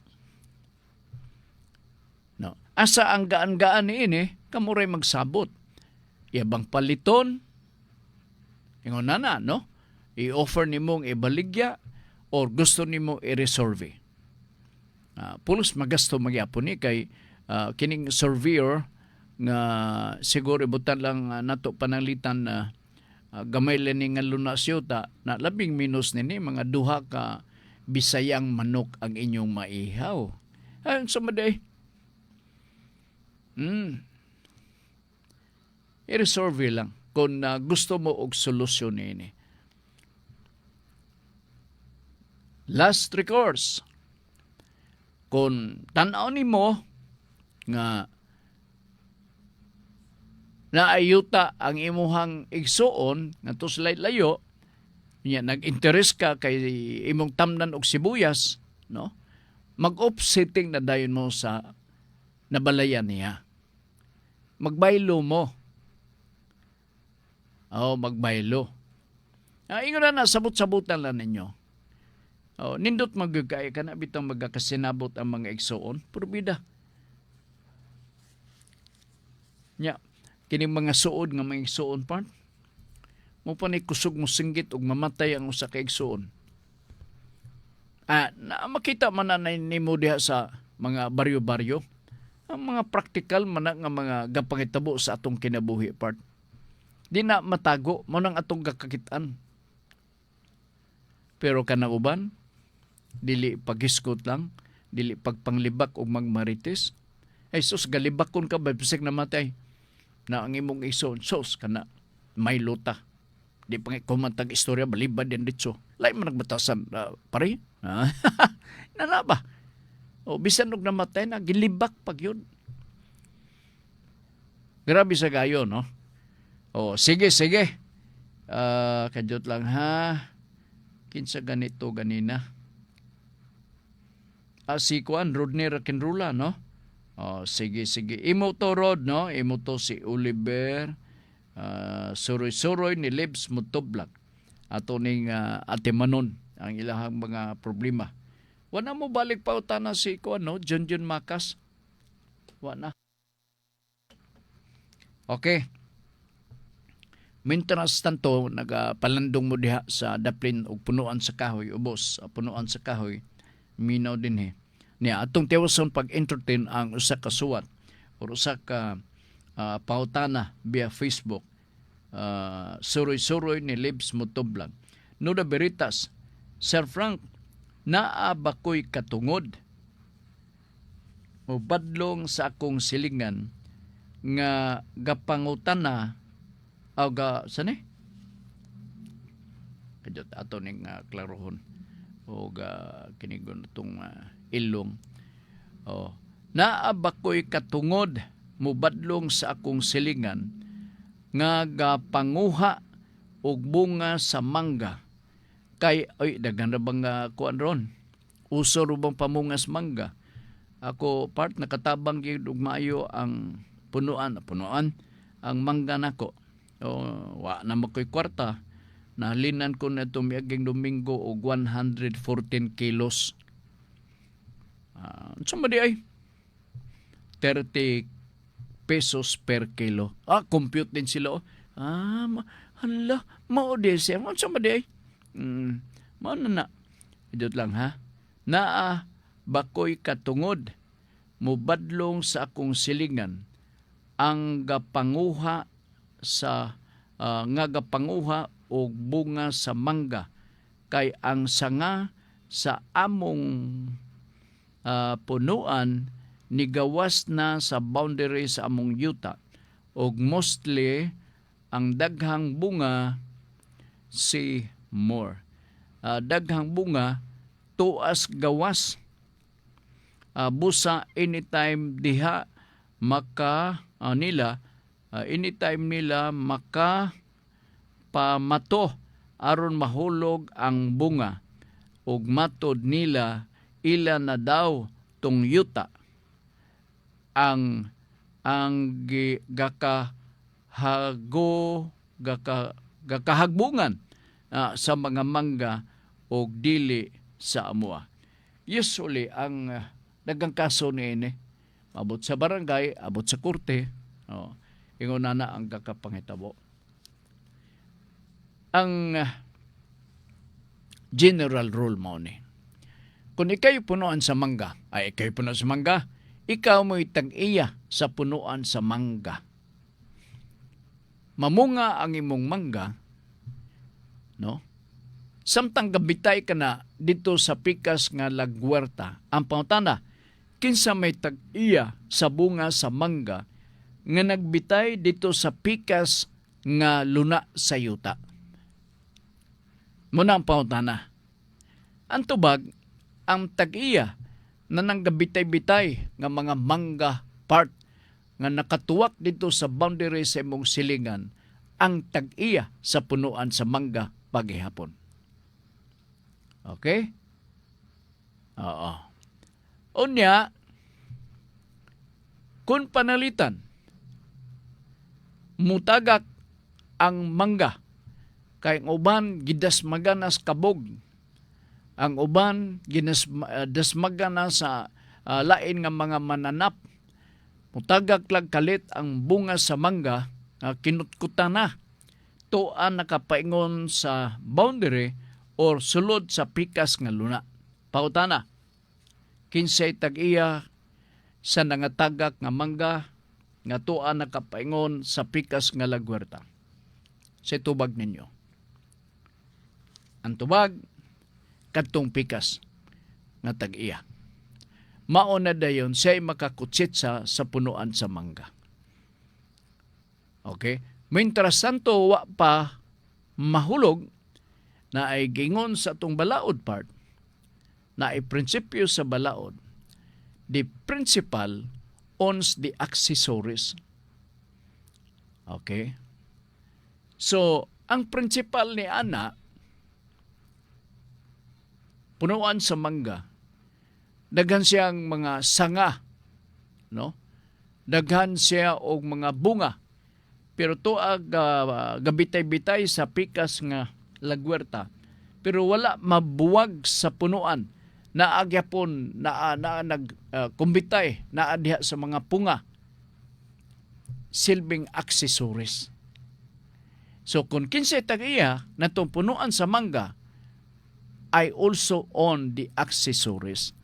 No. Asa ang gaan-gaan niini, kamuray magsabot. Iyabang paliton, ingon na, no? I-offer nimong ibaligya or gusto nimo i-resolve. Pulos magasto magyapon ni kay kining surveyor nga siguro ibutan lang nato pananglitan na gamay lang nga lunas yuta na labing minus nini mga duha ka bisayang manok ang inyong maihaw. Ayun sa maday. I-resolve lang kung gusto mo og solusyon ini. Last recourse. Kung tanaw nimo nga naayuta ang imuhang igsuon ngadto sa layo, nya nag-interest ka kay imong tamnan og sibuyas, no? Mag-offsetting na dayon mo sa nabalayan niya. Magbaylo mo. Magbaylo. Ingon na sabot-sabutan lang ninyo. Nindot magagay ka na bitang magkakasinabot ang mga igsuon. Purbida. Nya, kining mga suod nga mga igsuon part, mo pa ni kusog mo singgit og mamatay ang usa ka igsuon. Na makita man na nimo diha sa mga baryo-baryo, ang mga practical man nga mga gapangitabo sa atong kinabuhi part. Di na matago mo nang atong gakakitaan. Pero kanang uban, dili paghiskot lang, dili pagpanglibak og magmarites. Ay sus, galibakon ka ba bisig namatay na ang imong ison, sus kana may luta. Di pa kumantag istorya balibad din ditso. Lain man nagbatasan pare. Nana ba? Bisan og namatay na gilibak pag yun. Grabe sa gayo, no? Sige. Kadyot lang ha. Kinsa ganito ganina. Si Kuan Rodney Rakenrula, no? Sige. Imo to Rod, no? Imo to si Oliver. Suroy-suroy ni Libs Mutoblag. Ato ning Ate Manon ang ilahang mga problema. Wala mo balik pa utana si Kuan, no? John Makas. Wala. Okay. Maintenance tanto nagapalandong mo diha sa daplin og punuan sa kahoy, ubos punuan sa kahoy. Minaw din niya atong tiwason pag-entertain ang usa ka suwat o usa ka pautana via Facebook. Suroy-suroy ni Libs Mutoblag. Nuda Veritas, Sir Frank, naa ba ko'y katungod mubadlong sa akong silingan nga gapangutan na o sani kadto ato ning klarohon o kinigon itong ilong. Naa bakoy katungod mubadlong sa akong silingan nga gapanguha og bunga sa mangga kay ay daghan na bang kuan ron uso ro bang pamungas mangga. Ako part nakatabang gyud og maayo ang punuan ang mangga nako. Wa na makoy kwarta. Nahalinan ko na itong miaging Domingo og 114 kilos. Somebody ay 30 pesos per kilo. Compute din sila. Hala, mao di siya. Somebody ay. Mao na. Idot lang ha. Naa bakoy katungod mubadlong sa akong silingan ang gapanguha sa nga gapanguha og bunga sa mangga kay ang sanga sa among punuan nigawas na sa boundary sa among yuta og mostly ang daghang bunga si more. Daghang bunga tuas gawas busa anytime diha maka anytime nila maka pamato aron mahulog ang bunga ug matod nila ila na daw tong yuta ang gakahagbungan sa mga mangga og dili sa amuha. Usually ang daghang kaso niini abot sa barangay, abot sa korte, ingon na ang kakapangitabo. Ang general rule mo ni. Kung ikay punuan sa mangga, ikaw mo'y tag-iya sa punuan sa mangga. Mamunga ang imong mangga, no? Samtang gabitay ka na dito sa pikas nga lagwerta, ang pangutana, kinsa may tag-iya sa bunga sa mangga nga nagbitay dito sa pikas nga luna sa yuta. Muna ang pangutana. Ang tubag, ang tag-iya na nanggabitay-bitay nga mga mangga part nga nakatuwak dito sa boundary sa imong silingan, ang tag-iya sa punuan sa mangga paghihapon. Okay? Oo. Unya, kung panalitan, mutagak ang mangga, kay ang uban gidasmaganas kabog, ang uban dasmaganas sa lain nga mga mananap, mutagak lag kalit ang bunga sa mangga, kinutkutan na, tuan nakapaingon sa boundary or sulod sa pikas nga luna. Pautana, kinsay tag-iya sa nangatagak nga mangga nga tuan nakapaingon sa pikas nga lagwerta. Sa tubag ninyo. Ang tubag, kadtong pikas nga tag-iya. Mao na dayon siya'y makakutsit sa punuan sa mangga. Okay? Mientras tanto, wa pa mahulog na ay gingon sa itong balaod part, na ay prinsipyo sa balaod, the principal owns the accessories. Okay? So, ang principal ni ana, punuan sa mangga, daghan siyang mga sanga, no? Daghan siya og mga bunga, pero tuag gabitay-bitay sa pikas nga lagwerta, pero wala mabuwag sa punuan, naagyapon nagkumbitay na diha sa mga punga, silbing accessories. So kung kinsay tag-iya natong punuan sa mangga, I also own the accessories.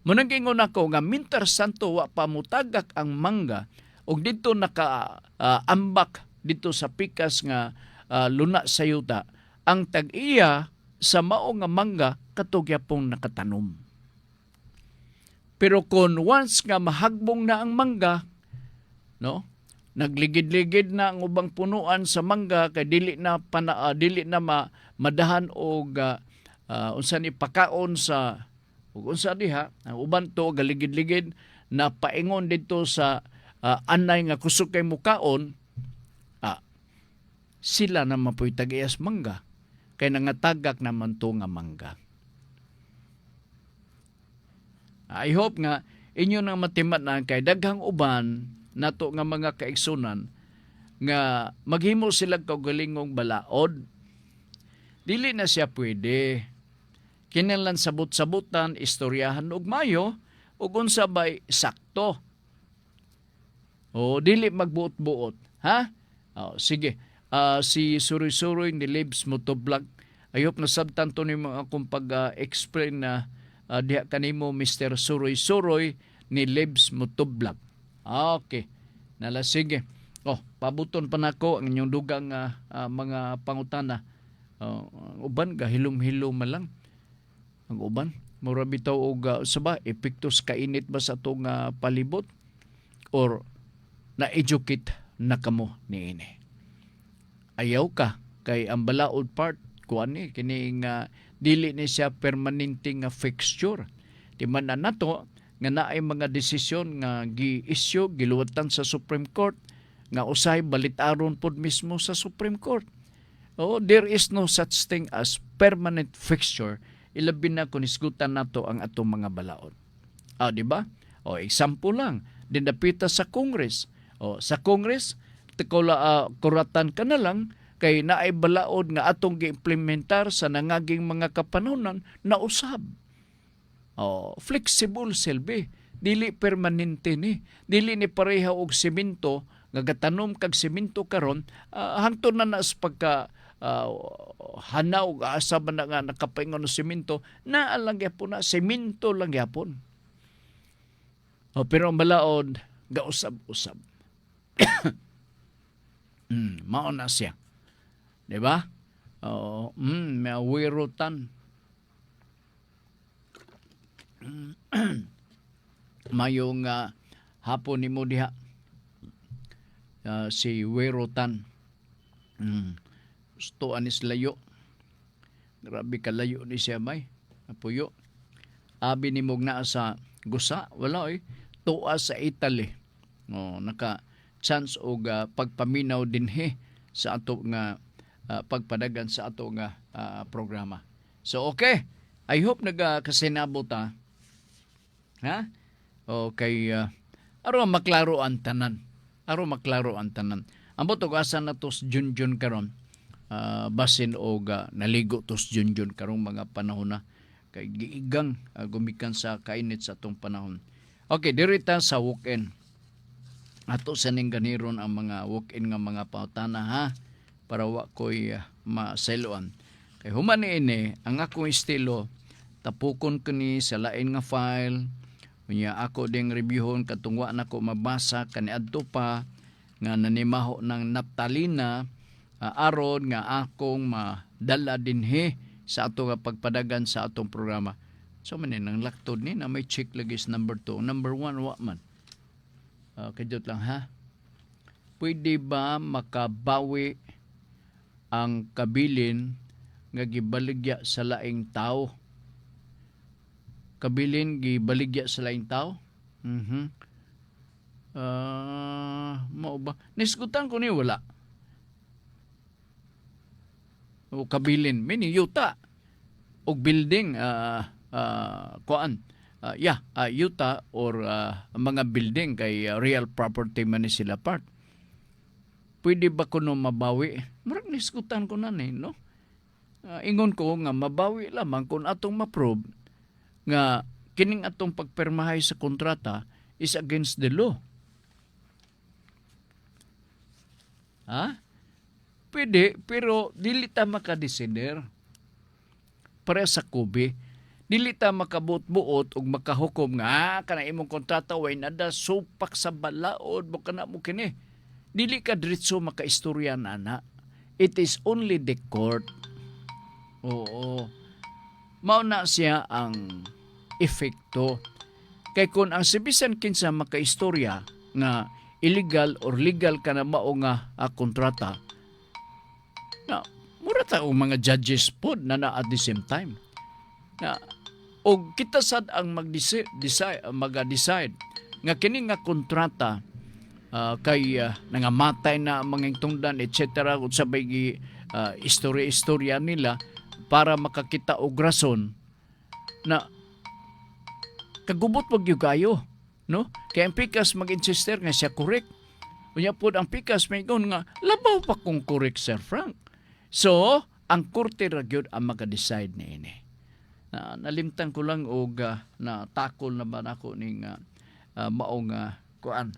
Munang-ingon ako nga mintar santo wa pamutagak ang mangga ug dito naka-ambak dito sa pikas nga luna sa yuta, ang tag-iya sa mao nga mangga katugyapong nakatanom. Pero kung once nga mahagbong na ang mangga, no? Nagligid-ligid na ang ubang punuan sa mangga kay dili na madahan og unsa ni pakaon sa ug unsa diha ang uban to galigid-ligid na paingon dito sa anay nga kusog kay mukaon, sila na mapoy tagayas mangga kay nangatagak naman to nga mangga. I hope nga inyo nang matimat na kay daghang uban nato nga mga kaigsunan nga maghimo sila kaugalingong balaod. Dili na siya pwede. Kinahanglan sabot-sabutan, istoryahan og mayo ug unsa bay sakto. O dili magbuot-buot, ha? Sige. Si Suroy-Suroy ni Libs Motovlog. I hope na sabtan to nimo akong pag-explain na diha kanimo Mr. Suroy-Suroy ni Libs Motovlog. Okay. Nala sige. Pabuton pa nako ang inyong dugang mga pangutana. Uban gahilom-hilom lang. Ang uban mura bitaw og saba epektos kainit ba sa atong palibot or na-educate na kamo niini. Ayaw ka kay ang balaod part kuan ni kini nga dili ni siya permanente nga fixture. Di man na nato nga naay mga desisyon nga gi-issue giluwatan sa Supreme Court nga usay balitaron pod mismo sa Supreme Court. There is no such thing as permanent fixture ilabi na kung isgutan nato ang atong mga balaod. Di ba? Example lang, dinapita sa Congress. Sa Congress, kuratan ka na lang kay naay balaod nga atong gi-implementar sa nangaging mga kapanunan na usab. Flexible silbi, dili permanente ni. Dili ni pareha og semento nga gatanom kag semento karon hangtod na sa pagka hanaw asa ba na nga nakapaingon ng semento na lang gyapon na semento lang gyapon. Pero ang balaod gausab-usab. Mao na siya. Di ba? May wirutan. Mayong hapon ni mo diha. Si wirutan. Gusto anis layo. Grabe ka layo ni siya may. Apuyo. Abi ni mong naa sa gusa. Wala tuwa sa Italy. Naka chance og pagpaminaw dinhi sa ato nga pagpadagan sa ato nga programa. So okay. I hope nagakasinabot ta. Ha? Okay. Aron maklaro ang tanan. Ambot og asa na tos Junjun karon. Basin og naligo tos Junjun karong mga panahon na kay giigang gumikan sa kainit sa atong panahon. Okay, dirita sa walk-in. Ato sa ning ganiron ang mga walk-in nga mga pautana ha para wa koy masailoan. Kay human ini ang akong estilo tapukon ko ni sa lain nga file. Unya ako ding reviewon katong wa nako mabasa kaniadto pa nga nanimaho ng naptalina aron nga akong madala dinhi sa ato nga pagpadagan sa atong programa. So man nang laktod ni na may check lagis number 2. Number 1 wa man. Kadiyot lang ha. Pwede ba makabawi ang kabilin nga gibaligya sa laing tao? Kabilin gibaligya sa laing tao? Mao ba? Nisgutan ko ni wala. O kabilin, mini yuta og building yuta or mga building kay real property man ni sila part. Pwede ba kuno mabawi? Murag nisgutan ko na ni, no? Ingon ko nga mabawi lamang kung atong ma-prove nga kining atong pagpermahay sa kontrata is against the law. Ha? Pwede, pero dili ta makadesider. Para sa kubi, dili ta makabut-buot ug makahukom nga kana imong kontrata way nada supak sa balaod mo kana mo kini. Dili ka diretso makaistorya na. It is only the court. Oo. Mao na siya ang epekto. Kay kung ang si bisan kinsa makaistorya nga illegal or legal ka na mao nga kontrata, na mura ta og mga judges pod na at the same time. Na og kita sad ang mag-decide nga kini nga kontrata kay nangamatay na mga tungdan etc. ug sabay istorya nila para makakita og rason na kagubot wag yung kayo, no? Kaya ang pikas mag-insister nga siya correct. Unya po ang pikas may nga, labaw pa kung correct, Sir Frank. So, ang korte ra gyud ang maka-decide ni ini. Nalimtan ko lang og na takol na ba nako ning maong kuan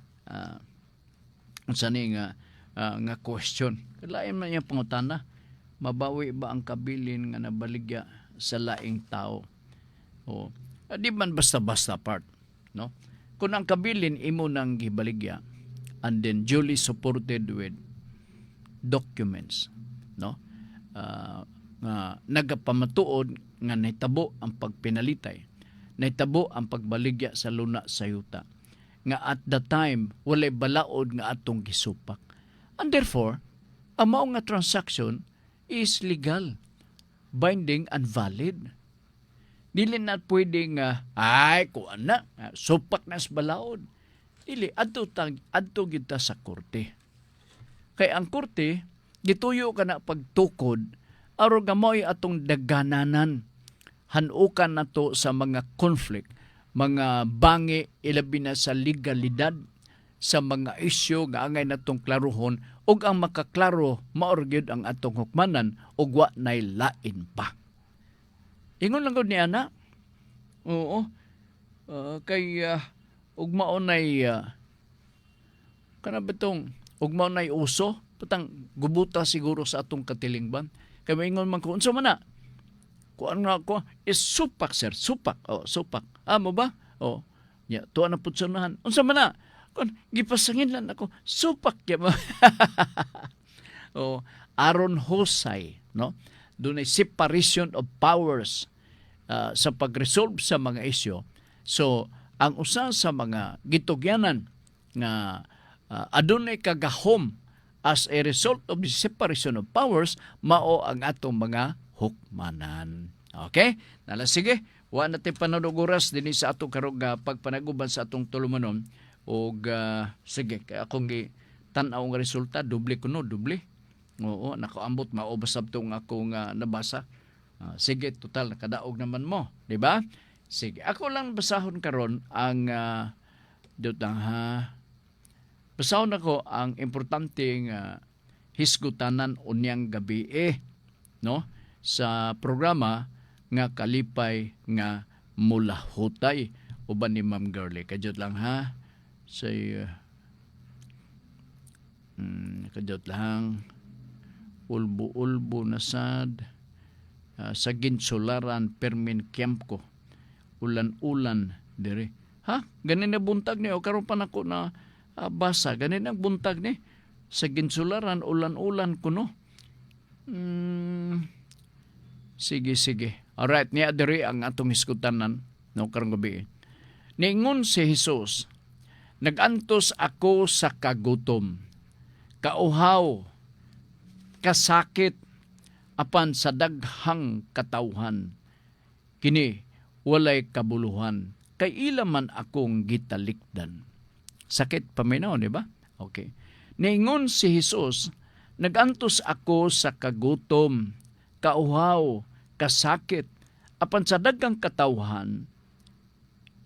unsa ni nga question. Lain man yung pangutana, mabawi ba ang kabilin nga nabaligya sa laing tao? O di man basta-basta part, no? Kung ang kabilin imo nang gibaligya and then duly supported with documents, no? Nga nagapamatuod nga nahitabo ang pagpinalitay, nahitabo ang pagbaligya sa luna sa yuta, nga at the time walay balaod nga atong gisupak. And therefore, ang mao nga transaction is legal, binding and valid. Dili na pwedeng kuan na supak na sa balaod. Dili adto kita sa korte. Kay ang korte gituyo ka na pagtukod aron gamoy atong dagananan, hanukan nato sa mga conflict, mga bangi ilabi na sa legalidad, sa mga isyu nga angay natong klaruhon ug ang makaklaro maor gyud ang atong hukmanan ug wa nay lain pa. Ingon lang gud ni ana. Oo. Kay ug mao nay kana betong ug mao nay uso patang gubuta siguro sa atong katilingban. Kay maingon man ko unsa man na? Kuan nga ko is supak sir, supak. Oh, supak. Amo ba? Oh. Ya, tuwa na putsunahan. Unsa man na? Kun gipasangin lang ako, supak ya ba? Oh, aron husay, no? Dunay separation of powers sa pag-resolve sa mga isyu. So, ang usa sa mga gitugyanan nga adunay kagahom as a result of the separation of powers, mao ang atong mga hukmanan. Okay? Nala sige, wa natin pananuguras dinhi sa atong karong pagpanaguban sa atong tulumanon. Og sige, kaya akong tan-aw nga resulta, doble kuno, doble. Oo, nakaambot maobasab tong akong nabasa. Sige, total nakadaog naman mo, di ba? Sige, ako lang basahon karon ang basahon ako ang importanteng hisgutanan unyang gabi no? Sa programa nga kalipay nga mulahutay uban ni Ma'am Girlie. Kajot lang ha. Say kajot lang ulbo-ulbo na sad sa ginsularan permin Kiamko ulan-ulan dire ha ganin na buntag ni o karon pa nako na basa ganin ang buntag ni sa ginsularan ulan-ulan kuno sige alright niya dire ang atong hiskutanan no karong gabi. Ningon si Jesus, nagantos ako sa kagutom, kauhaw, kasakit, apan sa daghang katawhan. Kini, walay kabuluhan, kay ilaman akong gitalikdan. Sakit paminaw, di ba? Okay. Ningon si Jesus, nagantos ako sa kagutom, kauhaw, kasakit, apan sa daghang katawhan,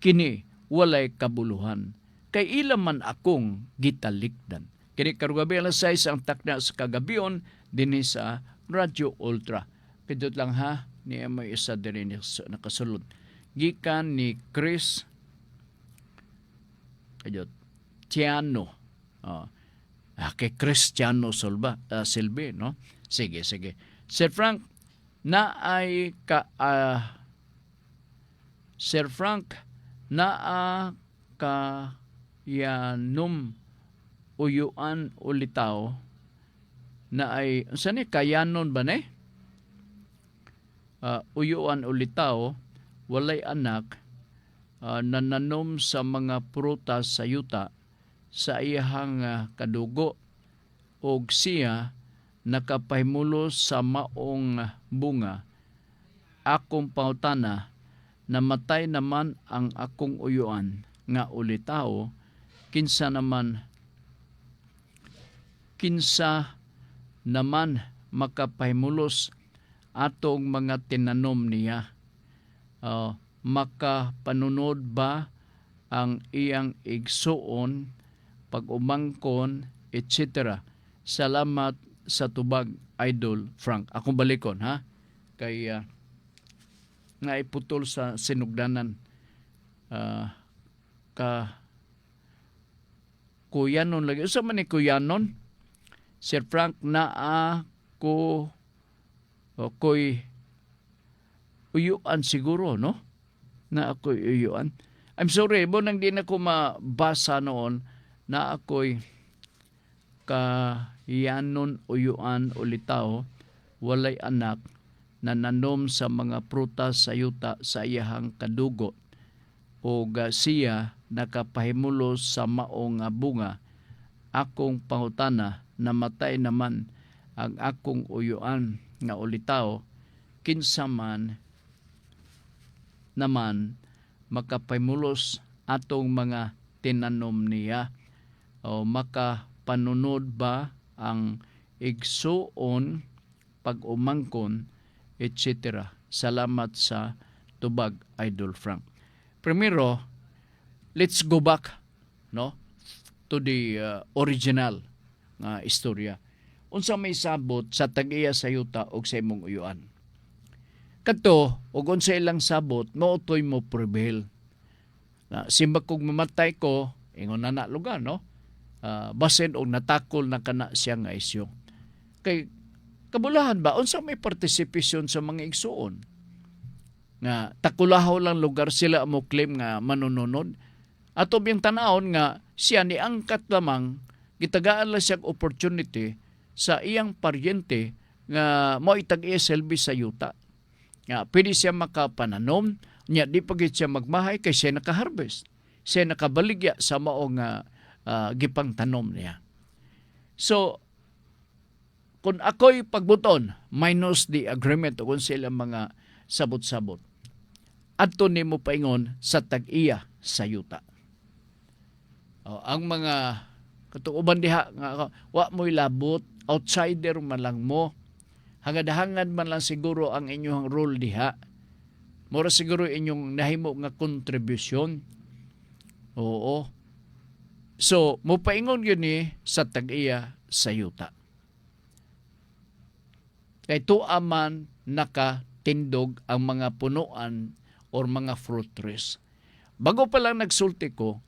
kini, walay kabuluhan, kay ilaman akong gitalikdan. Kini karugabi alas 6 ang takna sa kagabion dinhi sa Radio Ultra. Pindot lang ha, niya may isa din nakasulod. Gikan ni Chris Tiano. Kay Cristiano Silve, no? Sige. Sir Frank, kayanom uyuan ulitaw na ay saan kayanon ba ne? Uyuan ulitaw walay anak nananom sa mga prutas sa yuta sa iyahang kadugo ug siya nakapahimulos sa maong bunga. Akong pangutana, namatay naman ang akong uyuan nga ulitaw, kinsa naman makapahimulos atong mga tinanom niya. Makapanunod ba ang iyang igsuon, pag-umangkon, etc. Salamat sa tubag, Idol Frank. Akong balikon, ha? Kay nga iputol sa sinugdanan. Kuyanon lagi. Usa man ni kuyanon? Sir Frank, naa ko ko'y uyuan siguro, no? Na ako'y uyuan. I'm sorry, nang di na ko mabasa noon na ako'y kayanon uyuan ulitaw, walay anak, na nanom sa mga prutas sa yuta sa iyahang kadugo o siya nakapahimulos sa maong bunga. Akong pangutana, namatay naman ang akong uyuan nga ulitaw, kinsa man naman makapahimulos atong mga tinanom niya, o makapanunod ba ang igsuon, pag-umangkon, etc. Salamat sa tubag, Idol Frank. Primero, let's go back, no, to the original nga istorya. Unsa may sabot sa tag-iya sa yuta og sa imong uyuan? Kadto, ug unsa ilang sabot, mautoy mo prevail. Simba kog mamatay ko, ingon na lugar, no? Basin og natakol na kana siya nga isyo. Kay kabulahan ba unsa may participation sa mga igsuon? Nga takulahaw lang lugar sila mo claim nga manununod. Ato biyang tanawon nga siya ni angkat lamang, gitagaan lang siyang opportunity sa iyang paryente nga mo itag-iya selby sa yuta. Nga pwede siya makapananom, nya di pagit siya magmahay kay siya nakaharvest. Siya nakabaligya sa maong gipang tanom niya. So, kung ako'y pagbuton, minus the agreement o kung sila mga sabot-sabot, adto nimo paingon sa tag-iya sa yuta. Ang mga katuuban diha nga wa mo'y labot, outsider man lang mo, hangad-hangad man lang siguro ang inyong role diha. Mura siguro inyong nahimo nga kontribusyon. Oo. So, mopaingon yun sa tag-iya sa yuta. Kay tuaman nakatindog ang mga punuan or mga fruit trees. Bago pa lang nagsulti ko,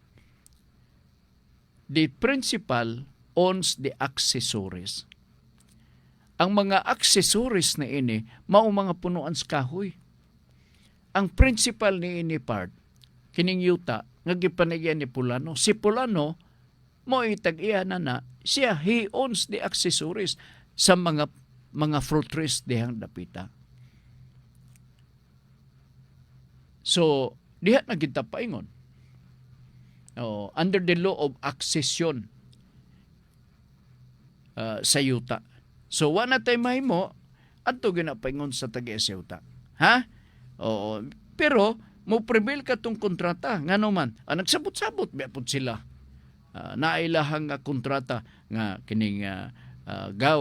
the principal owns the accessories. Ang mga accessories na ini, mao mga punuan sa kahoy. Ang principal ni ini part, kining yuta, nga gipanagyan ni Pulano. Si Pulano, mo itag-iya na siya, he owns the accessories sa mga fruit trees dihang dapita. So, diha na kita paingon. Under the law of accession sa yuta. So, wala tayo mahimo, adto ginapaingon sa tag-iya sa yuta. Ha? Oo. Pero, mo prevail ka tong kontrata. Nga naman, nagsabot-sabot, biapod sila. Nailahang kontrata nga kining gaw.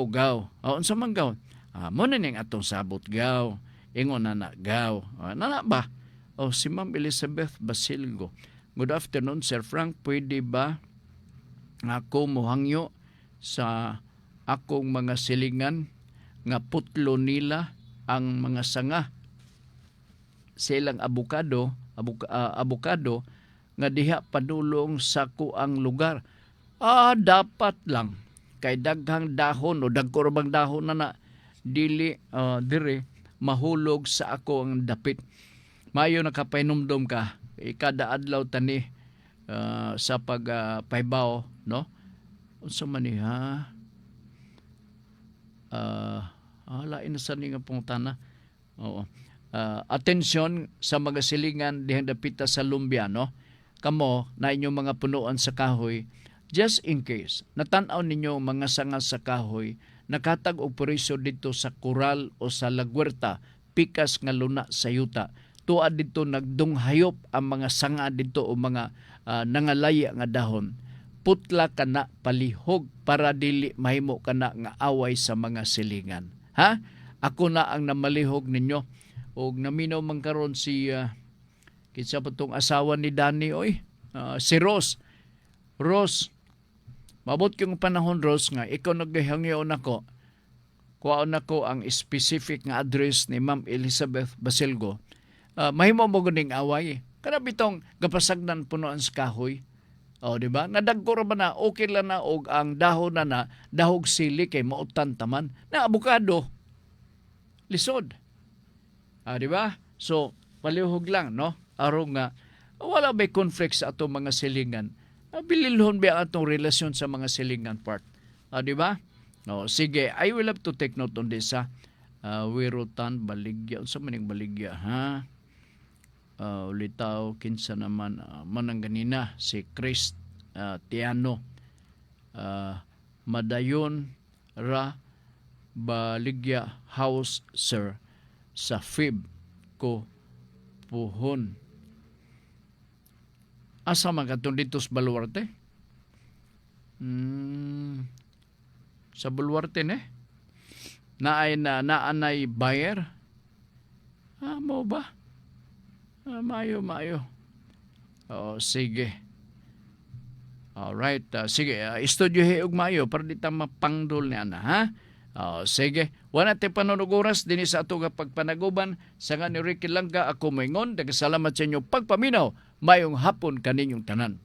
Unsa man gaw? Mo na ning atong sabot gaw. Ingon na gaw. Nana ba? Si Ma'am Elizabeth Basilgo. Good afternoon, Sir Frank. Pwede ba ako mohangyo sa akong mga silingan nga putlo nila ang mga sanga silang abukado nga diha padulong sa kuang lugar? Dapat lang kay daghang dahon o dagkorobang dahon na dili dire mahulog sa ako ang dapit. Mayo nakapainomdom ka kada adlaw tani sa pagpaybaw, no? Unsa man ni ha? Lain sa ni nga pungtana. Oo. atensyon sa mga silingan dihang dapita sa lumbia, no? Kamo na inyong mga punuan sa kahoy, just in case natanaw ninyo mga sanga sa kahoy, nakatag og purisyo dito sa kural o sa lagwerta, pikas nga luna sa yuta. Tuad dito nagdunghayop ang mga sanga dito o mga nangalaya nga dahon. Putla kana palihog para dili mahimo kana nga away sa mga silingan. Ha? Ako na ang namalihog ninyo. Og naminaw man karon si kinsa pa tong asawa ni Danny si Rose. Rose, mabot kong panahon Rose nga ikaw naghangyo nako. Kuhaon nako ang specific nga address ni Ma'am Elizabeth Basilgo. Mahimo mo guning away. Kana bitong gapasagnan punuan sa kahoy. O, di ba? Nadagko ra ba na okay lang na og ang dahon na dahog sili kay mautan taman na abukado. Lisod. Di ba? So, palihog lang, no? Aron nga wala may conflict sa atong mga silingan. Bililhon ba atong relasyon sa mga silingan part? Di ba? No, sige, I will have to take note on this, ha? Wirutan, baligya. Sa maning baligya, ha? Ulitaw, kinsa naman, manang ganina, si Chris Tiano. Madayon ra baligya house, sir, sa Fib ko puhon. Asa man katong dito sa Baluarte? Sa Baluarte, ne? Naanay buyer? Mo ba? Mayo. Oo, sige. Alright. Sige, istudyohe og mayo para di ta mapangdol ni ana, ha? Sige. Wala tayo panonoguras din sa ato pagpanaguban. Sa nga ni Ricky Langga, ako moingon. Dagasalamat sa inyo pagpaminaw. Mayong hapon kaninyong tanan.